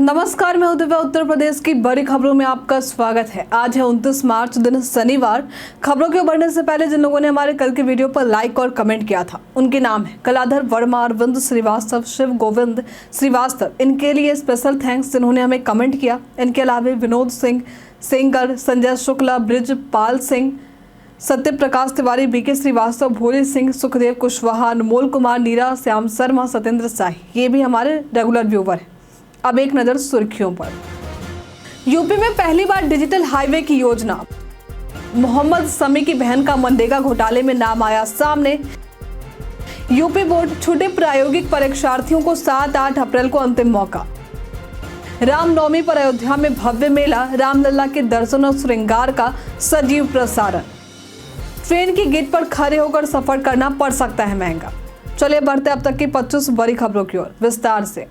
नमस्कार, मैं दिव्या। उत्तर प्रदेश की बड़ी खबरों में आपका स्वागत है। आज है 29 मार्च, दिन शनिवार। खबरों के बढ़ने से पहले जिन लोगों ने हमारे कल के वीडियो पर लाइक और कमेंट किया था, उनके नाम है कलाधर वर्मा, अरविंद श्रीवास्तव, शिव गोविंद श्रीवास्तव। इनके लिए स्पेशल थैंक्स जिन्होंने हमें कमेंट किया। इनके अलावा विनोद सिंह सेंगर, संजय शुक्ला, ब्रिजपाल सिंह, सत्य प्रकाश तिवारी, बीके श्रीवास्तव, भोले सिंह, सुखदेव कुशवाहा, अनमोल कुमार, नीरा, श्याम शर्मा, सत्येंद्र शाही, ये भी हमारे रेगुलर व्यूवर हैं। अब एक नजर सुर्खियों पर। यूपी में पहली बार डिजिटल हाईवे की योजना। मोहम्मद शमी की बहन का मनरेगा घोटाले में नाम आया सामने। यूपी बोर्ड छूटे प्रायोगिक परीक्षार्थियों को 7-8 अप्रैल को अंतिम मौका। रामनवमी पर अयोध्या में भव्य मेला, रामलला के दर्शन और श्रृंगार का सजीव प्रसारण। ट्रेन की गेट पर खड़े होकर सफर करना पड़ सकता है महंगा। चलिए बढ़ते अब तक की 25 बड़ी खबरों की ओर विस्तार से।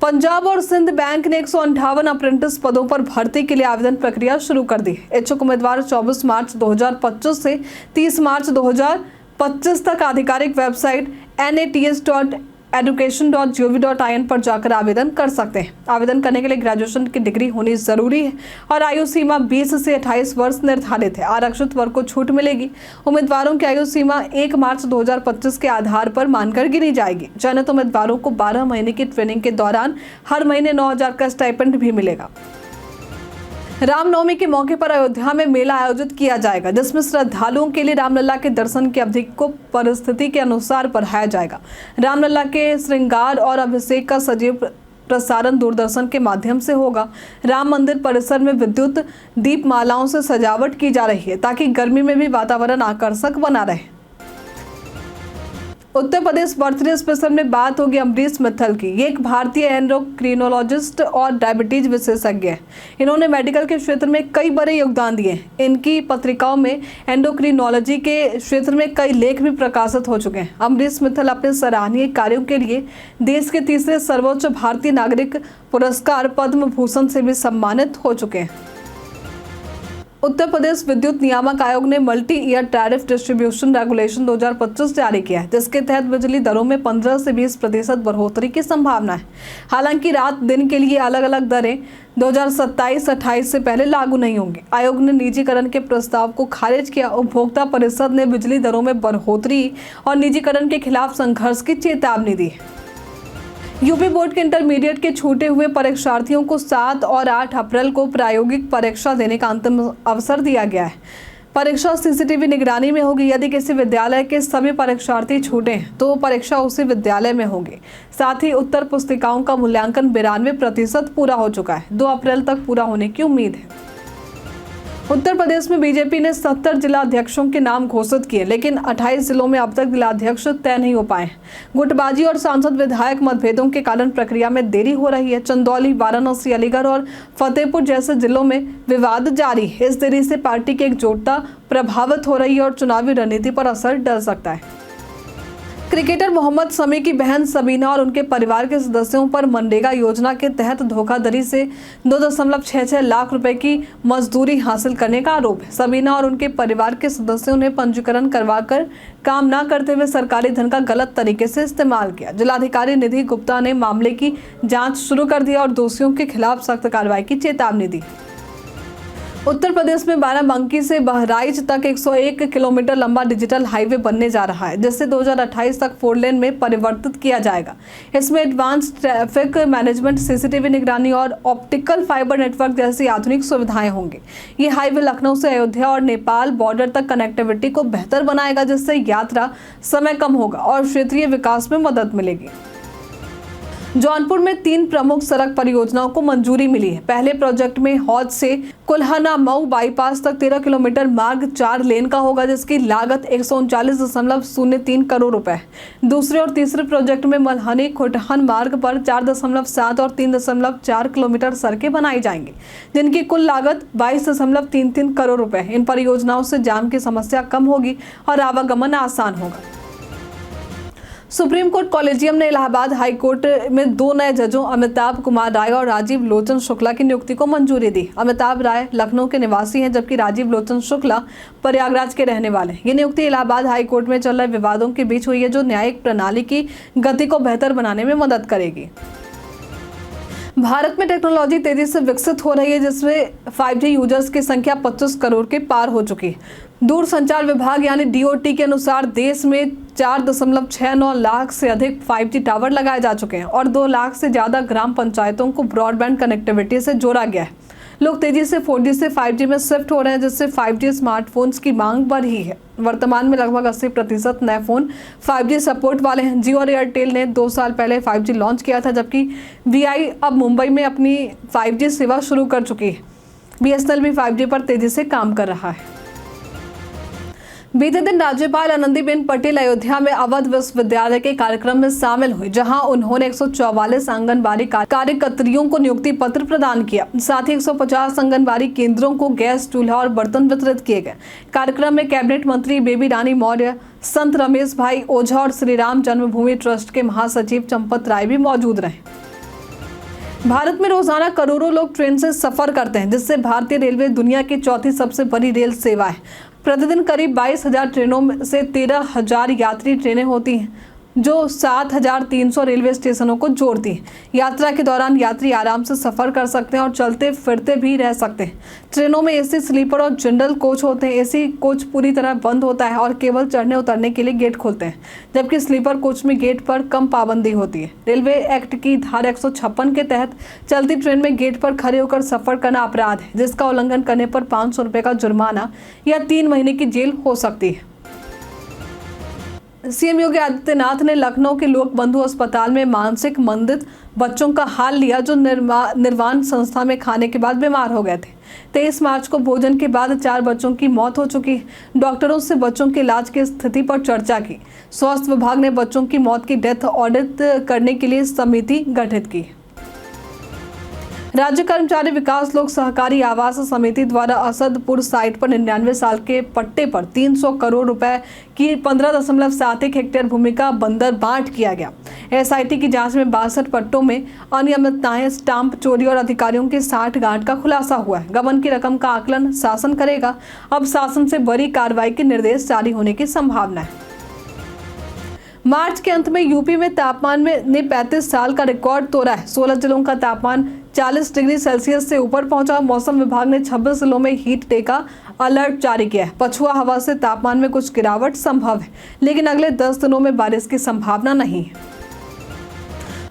पंजाब और सिंध बैंक ने 158 अप्रेंटिस पदों पर भर्ती के लिए आवेदन प्रक्रिया शुरू कर दी। इच्छुक उम्मीदवार 24 मार्च 2025 से 30 मार्च 2025 तक आधिकारिक वेबसाइट nats.education.gov.in पर जाकर आवेदन कर सकते हैं। आवेदन करने के लिए ग्रेजुएशन की डिग्री होनी जरूरी है और आयु सीमा 20 से 28 वर्ष निर्धारित है। आरक्षित वर्ग को छूट मिलेगी। उम्मीदवारों की आयु सीमा 1 मार्च 2025 के आधार पर मानकर गिनी जाएगी। चयनित उम्मीदवारों को 12 महीने की ट्रेनिंग के दौरान हर महीने 9,000 का स्टाइपेंड भी मिलेगा। रामनवमी के मौके पर अयोध्या में मेला आयोजित किया जाएगा, जिसमें श्रद्धालुओं के लिए रामलला के दर्शन की अवधि को परिस्थिति के अनुसार बढ़ाया जाएगा। रामलला के श्रृंगार और अभिषेक का सजीव प्रसारण दूरदर्शन के माध्यम से होगा। राम मंदिर परिसर में विद्युत दीपमालाओं से सजावट की जा रही है ताकि गर्मी में भी वातावरण आकर्षक बना रहे। उत्तर प्रदेश बर्थडे स्पेशल में बात होगी अमरीश मित्तल की। ये एक भारतीय एंडोक्रिनोलॉजिस्ट और डायबिटीज विशेषज्ञ हैं। इन्होंने मेडिकल के क्षेत्र में कई बड़े योगदान दिए हैं। इनकी पत्रिकाओं में एंडोक्रिनोलॉजी के क्षेत्र में कई लेख भी प्रकाशित हो चुके हैं। अमरीश मित्तल अपने सराहनीय कार्यों के लिए देश के तीसरे सर्वोच्च भारतीय नागरिक पुरस्कार पद्म भूषण से भी सम्मानित हो चुके हैं। उत्तर प्रदेश विद्युत नियामक आयोग ने multi year tariff distribution regulation 2025 जारी किया है, जिसके तहत बिजली दरों में 15 से 20% बढ़ोतरी की संभावना है। हालांकि रात दिन के लिए अलग अलग दरें 2027-28 से पहले लागू नहीं होंगी। आयोग ने निजीकरण के प्रस्ताव को खारिज किया। उपभोक्ता परिषद ने बिजली दरों में बढ़ोतरी और निजीकरण के खिलाफ संघर्ष की चेतावनी दी है। यूपी बोर्ड के इंटरमीडिएट के छूटे हुए परीक्षार्थियों को 7 और 8 अप्रैल को प्रायोगिक परीक्षा देने का अंतिम अवसर दिया गया है। परीक्षा सीसीटीवी निगरानी में होगी। यदि किसी विद्यालय के सभी परीक्षार्थी छूटे हैं तो परीक्षा उसी विद्यालय में होगी। साथ ही उत्तर पुस्तिकाओं का मूल्यांकन 92% पूरा हो चुका है। 2 अप्रैल तक पूरा होने की उम्मीद है। उत्तर प्रदेश में बीजेपी ने 70 जिलाध्यक्षों के नाम घोषित किए, लेकिन 28 जिलों में अब तक जिलाध्यक्ष तय नहीं हो पाए। गुटबाजी और सांसद विधायक मतभेदों के कारण प्रक्रिया में देरी हो रही है। चंदौली, वाराणसी, अलीगढ़ और फतेहपुर जैसे जिलों में विवाद जारी है। इस देरी से पार्टी की एकजुटता प्रभावित हो रही है और चुनावी रणनीति पर असर डल सकता है। क्रिकेटर मोहम्मद शमी की बहन सबीना और उनके परिवार के सदस्यों पर मनरेगा योजना के तहत धोखाधड़ी से 2.66 लाख रुपए की मजदूरी हासिल करने का आरोप है। सबीना और उनके परिवार के सदस्यों ने पंजीकरण करवाकर काम न करते हुए सरकारी धन का गलत तरीके से इस्तेमाल किया। जिलाधिकारी निधि गुप्ता ने मामले की जांच शुरू कर दी और दोषियों के खिलाफ सख्त कार्रवाई की चेतावनी दी। उत्तर प्रदेश में बाराबंकी से बहराइच तक 101 किलोमीटर लंबा डिजिटल हाईवे बनने जा रहा है, जिसे 2028 तक 4 लेन में परिवर्तित किया जाएगा। इसमें एडवांस ट्रैफिक मैनेजमेंट, सीसीटीवी निगरानी और ऑप्टिकल फाइबर नेटवर्क जैसी आधुनिक सुविधाएं होंगी। ये हाईवे लखनऊ से अयोध्या और नेपाल बॉर्डर तक कनेक्टिविटी को बेहतर बनाएगा, जिससे यात्रा समय कम होगा और क्षेत्रीय विकास में मदद मिलेगी। जौनपुर में 3 प्रमुख सड़क परियोजनाओं को मंजूरी मिली है। पहले प्रोजेक्ट में हौज से कुल्हाना मऊ बाईपास तक 13 किलोमीटर मार्ग 4 लेन का होगा, जिसकी लागत 139.03 करोड़ रुपए है। दूसरे और तीसरे प्रोजेक्ट में मल्हनी खोटहन मार्ग पर 4.7 और 3.4 किलोमीटर सड़कें बनाई जाएंगी, जिनकी कुल लागत 22.33 करोड़ रुपए है। इन परियोजनाओं से जाम की समस्या कम होगी और आवागमन आसान होगा। सुप्रीम कोर्ट कॉलेजियम ने इलाहाबाद हाई कोर्ट में 2 नए जजों अमिताभ कुमार राय और राजीव लोचन शुक्ला की नियुक्ति को मंजूरी दी। अमिताभ राय लखनऊ के निवासी हैं, जबकि राजीव लोचन शुक्ला प्रयागराज के रहने वाले हैं। ये नियुक्ति इलाहाबाद हाई कोर्ट में चल रहे विवादों के बीच हुई है, जो न्यायिक प्रणाली की गति को बेहतर बनाने में मदद करेगी। भारत में टेक्नोलॉजी तेजी से विकसित हो रही है, जिसमें 5G यूजर्स की संख्या 25 करोड़ के पार हो चुकी है। दूरसंचार विभाग यानी DOT के अनुसार देश में 4.69 लाख से अधिक 5G टावर लगाए जा चुके हैं और 2 लाख से ज़्यादा ग्राम पंचायतों को ब्रॉडबैंड कनेक्टिविटी से जोड़ा गया है। लोग तेजी से 4G से 5G में शिफ्ट हो रहे हैं, जिससे 5G स्मार्टफोन्स की मांग बढ़ रही है। वर्तमान में लगभग 80% नए फोन 5G सपोर्ट वाले हैं। जियो और एयरटेल ने 2 साल पहले 5G लॉन्च किया था, जबकि VI अब मुंबई में अपनी 5G सेवा शुरू कर चुकी है। BSNL भी 5G पर तेजी से काम कर रहा है। बीते दिन राज्यपाल आनंदीबेन पटेल अयोध्या में अवध विश्वविद्यालय के कार्यक्रम में शामिल हुई, जहां उन्होंने 144 आंगनबाड़ी कार्यकर्तियों को नियुक्ति पत्र प्रदान किया। साथ ही 150 आंगनबाड़ी केंद्रों को गैस, चूल्हा और बर्तन वितरित किए गए। कार्यक्रम में कैबिनेट मंत्री बेबी रानी मौर्य, संत रमेश भाई ओझा और श्री राम जन्मभूमि ट्रस्ट के महासचिव चंपत राय भी मौजूद रहे। भारत में रोजाना करोड़ों लोग ट्रेन से सफर करते हैं, जिससे भारतीय रेलवे दुनिया की चौथी सबसे बड़ी रेल सेवा है। प्रतिदिन करीब 22,000 ट्रेनों से 13,000 यात्री ट्रेनें होती हैं, जो 7,300 रेलवे स्टेशनों को जोड़ती हैं। यात्रा के दौरान यात्री आराम से सफर कर सकते हैं और चलते फिरते भी रह सकते हैं। ट्रेनों में AC स्लीपर और जनरल कोच होते हैं। AC कोच पूरी तरह बंद होता है और केवल चढ़ने उतरने के लिए गेट खोलते हैं, जबकि स्लीपर कोच में गेट पर कम पाबंदी होती है। रेलवे एक्ट की धारा 156 के तहत चलती ट्रेन में गेट पर खड़े होकर सफर करना अपराध है, जिसका उल्लंघन करने पर 500 रुपये का जुर्माना या 3 महीने की जेल हो सकती है। CM योगी आदित्यनाथ ने लखनऊ के लोक बंधु अस्पताल में मानसिक मंदित बच्चों का हाल लिया, जो निर्वाण संस्था में खाने के बाद बीमार हो गए थे। 23 मार्च को भोजन के बाद 4 बच्चों की मौत हो चुकी है। डॉक्टरों से बच्चों के इलाज की स्थिति पर चर्चा की। स्वास्थ्य विभाग ने बच्चों की मौत की डेथ ऑडिट करने के लिए समिति गठित की। राज्य कर्मचारी विकास लोक सहकारी आवास समिति द्वारा असदपुर साइट पर 99 साल के पट्टे पर 300 करोड़ रुपए की 15.71 हेक्टेयर भूमि का बंदर बांट किया गया। SIT की जांच में 62 पट्टों में अनियमितताएं, स्टाम्प चोरी और अधिकारियों की साठगांठ का खुलासा हुआ है। गबन की रकम का आकलन शासन करेगा। अब शासन से बड़ी कार्रवाई के निर्देश जारी होने की संभावना है। मार्च के अंत में यूपी में तापमान ने 35 साल का रिकॉर्ड तोड़ा है। 16 जिलों का तापमान 40 डिग्री सेल्सियस से ऊपर पहुंचा। मौसम विभाग ने 26 जिलों में हीट डे का अलर्ट जारी किया है। पछुआ हवा से तापमान में कुछ गिरावट संभव है, लेकिन अगले 10 दिनों में बारिश की संभावना नहीं है।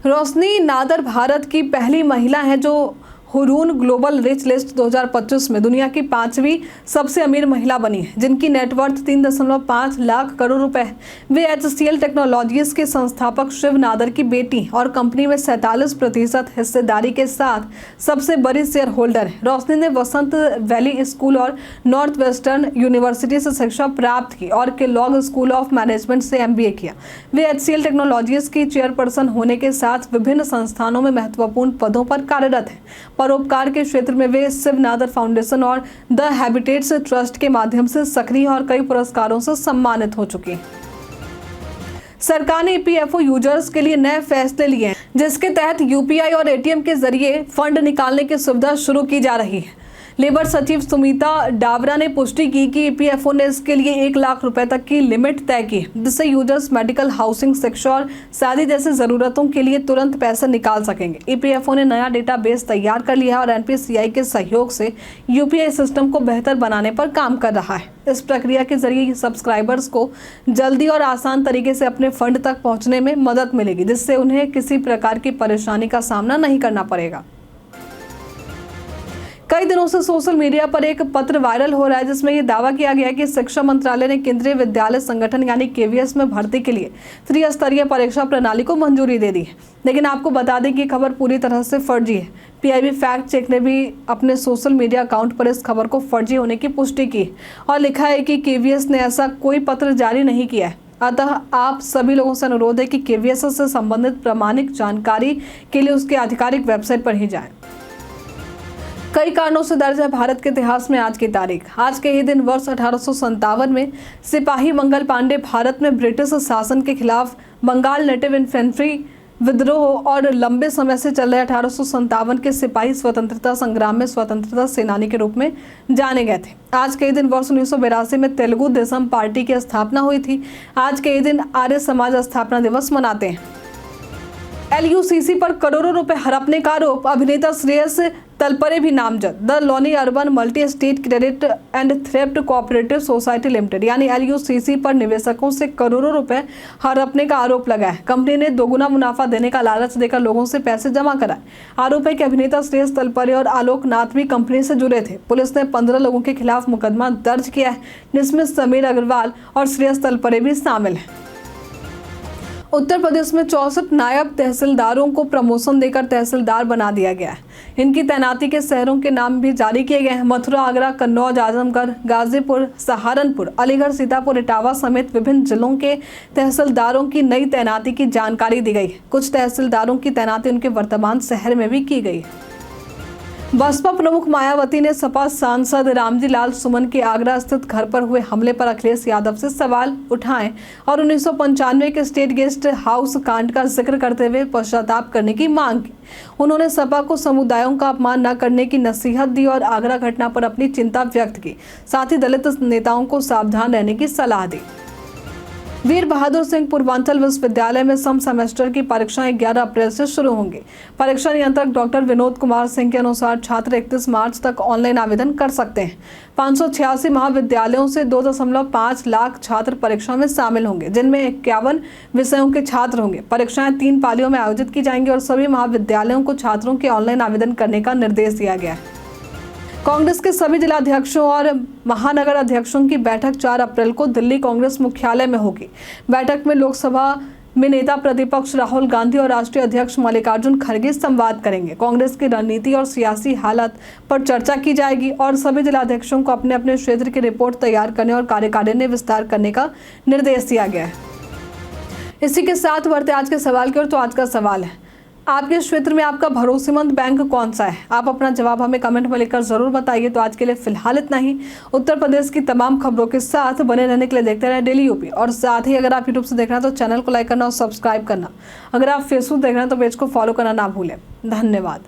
रोशनी नादर भारत की पहली महिला है जो हुरून ग्लोबल रिच लिस्ट 2025 में दुनिया की 5वीं सबसे अमीर महिला बनी है, जिनकी नेटवर्थ 3.5 लाख करोड़ रुपए है। वे HCL टेक्नोलॉजीज के संस्थापक शिव नादर की बेटी और कंपनी में 47% हिस्सेदारी के साथ सबसे बड़ी शेयर होल्डर है। रोशनी ने वसंत वैली स्कूल और नॉर्थ वेस्टर्न यूनिवर्सिटी से शिक्षा प्राप्त की और केलॉग स्कूल ऑफ मैनेजमेंट से MBA किया। वे HCL टेक्नोलॉजीज की चेयरपर्सन होने के साथ विभिन्न संस्थानों में महत्वपूर्ण पदों पर कार्यरत है। परोपकार के क्षेत्र में वे शिव नादर फाउंडेशन और द हैबिटेट्स ट्रस्ट के माध्यम से सक्रिय और कई पुरस्कारों से सम्मानित हो चुकी हैं। सरकार ने EPFO यूजर्स के लिए नए फैसले लिए हैं, जिसके तहत UPI और ATM के जरिए फंड निकालने की सुविधा शुरू की जा रही है। लेबर सचिव सुमिता डावरा ने पुष्टि की कि EPFO ने इसके लिए 1 लाख रुपए तक की लिमिट तय की, जिससे यूजर्स मेडिकल, हाउसिंग, शिक्षा और शादी जैसी जरूरतों के लिए तुरंत पैसे निकाल सकेंगे। EPFO ने नया डेटाबेस तैयार कर लिया है और NPCI के सहयोग से UPI सिस्टम को बेहतर बनाने पर काम कर रहा है। इस प्रक्रिया के जरिए सब्सक्राइबर्स को जल्दी और आसान तरीके से अपने फंड तक पहुंचने में मदद मिलेगी, जिससे उन्हें किसी प्रकार की परेशानी का सामना नहीं करना पड़ेगा। कई दिनों से सोशल मीडिया पर एक पत्र वायरल हो रहा है, जिसमें यह दावा किया गया है कि शिक्षा मंत्रालय ने केंद्रीय विद्यालय संगठन यानी KVS में भर्ती के लिए त्रिस्तरीय परीक्षा प्रणाली को मंजूरी दे दी है। लेकिन आपको बता दें कि खबर पूरी तरह से फर्जी है। PIB फैक्ट चेक ने भी अपने सोशल मीडिया अकाउंट पर इस खबर को फर्जी होने की पुष्टि की और लिखा है कि KVS ने ऐसा कोई पत्र जारी नहीं किया है। अतः आप सभी लोगों से अनुरोध है कि KVS से संबंधित प्रामाणिक जानकारी के लिए उसके आधिकारिक वेबसाइट पर ही जाएं। कई कारणों से दर्ज है भारत के इतिहास में आज की तारीख। आज के ही दिन वर्ष 1857 में सिपाही मंगल पांडे भारत में ब्रिटिश शासन के खिलाफ बंगाल नेटिव इन्फेंट्री विद्रोह और लंबे समय से चल रहे 1857 के सिपाही स्वतंत्रता संग्राम में स्वतंत्रता सेनानी के रूप में जाने गए थे। आज के ही दिन वर्ष 1982 में तेलुगु देशम पार्टी की स्थापना हुई थी। आज के ही दिन आर्य समाज स्थापना दिवस मनाते हैं। LUCC पर करोड़ों रुपए हड़पने का आरोप, अभिनेता श्रेयस तलपरे भी नामजद। The Loni urban multi state credit and thrift cooperative society limited यानी LUCC पर निवेशकों से करोड़ों रुपए हड़पने का आरोप लगा है। कंपनी ने दोगुना मुनाफा देने का लालच देकर लोगों से पैसे जमा कराए। आरोप है कि अभिनेता श्रेयस तलपरे और आलोक नाथ भी कंपनी से जुड़े थे। पुलिस ने 15 लोगों के खिलाफ मुकदमा दर्ज किया है, जिसमें समीर अग्रवाल और श्रेयस तलपरे भी शामिल हैं। उत्तर प्रदेश में 64 नायब तहसीलदारों को प्रमोशन देकर तहसीलदार बना दिया गया है। इनकी तैनाती के शहरों के नाम भी जारी किए गए हैं। मथुरा, आगरा, कन्नौज, आजमगढ़, गाजीपुर, सहारनपुर, अलीगढ़, सीतापुर, इटावा समेत विभिन्न जिलों के तहसीलदारों की नई तैनाती की जानकारी दी गई है। कुछ तहसीलदारों की तैनाती उनके वर्तमान शहर में भी की गई है। बसपा प्रमुख मायावती ने सपा सांसद रामजी लाल सुमन के आगरा स्थित घर पर हुए हमले पर अखिलेश यादव से सवाल उठाए और 1995 के स्टेट गेस्ट हाउस कांड का जिक्र करते हुए पश्चाताप करने की मांग की। उन्होंने सपा को समुदायों का अपमान न करने की नसीहत दी और आगरा घटना पर अपनी चिंता व्यक्त की। साथ ही दलित नेताओं को सावधान रहने की सलाह दी। वीर बहादुर सिंह पूर्वांचल विश्वविद्यालय में सम सेमेस्टर की परीक्षाएं 11 अप्रैल से शुरू होंगी। परीक्षा नियंत्रक डॉक्टर विनोद कुमार सिंह के अनुसार छात्र 31 मार्च तक ऑनलाइन आवेदन कर सकते हैं। 586 महाविद्यालयों से 2.5 लाख छात्र परीक्षा में शामिल होंगे, जिनमें 51 विषयों के छात्र होंगे। परीक्षाएं 3 पालियों में आयोजित की जाएंगी और सभी महाविद्यालयों को छात्रों के ऑनलाइन आवेदन करने का निर्देश दिया गया है। कांग्रेस के सभी जिलाध्यक्षों और महानगर अध्यक्षों की बैठक 4 अप्रैल को दिल्ली कांग्रेस मुख्यालय में होगी। बैठक में लोकसभा में नेता प्रतिपक्ष राहुल गांधी और राष्ट्रीय अध्यक्ष मल्लिकार्जुन खड़गे संवाद करेंगे। कांग्रेस की रणनीति और सियासी हालत पर चर्चा की जाएगी और सभी जिलाध्यक्षों को अपने अपने क्षेत्र की रिपोर्ट तैयार करने और कार्यकारिणी विस्तार करने का निर्देश दिया गया है। इसी के साथ बढ़ते आज के सवाल की ओर। तो आज का सवाल है, आपके क्षेत्र में आपका भरोसेमंद बैंक कौन सा है? आप अपना जवाब हमें कमेंट में लिखकर जरूर बताइए। तो आज के लिए फिलहाल इतना ही। उत्तर प्रदेश की तमाम खबरों के साथ बने रहने के लिए देखते रहे डेली यूपी। और साथ ही अगर आप यूट्यूब से देख रहे हैं तो चैनल को लाइक करना और सब्सक्राइब करना। अगर आप फेसबुक देख रहे हैं तो पेज को फॉलो करना ना भूलें। धन्यवाद।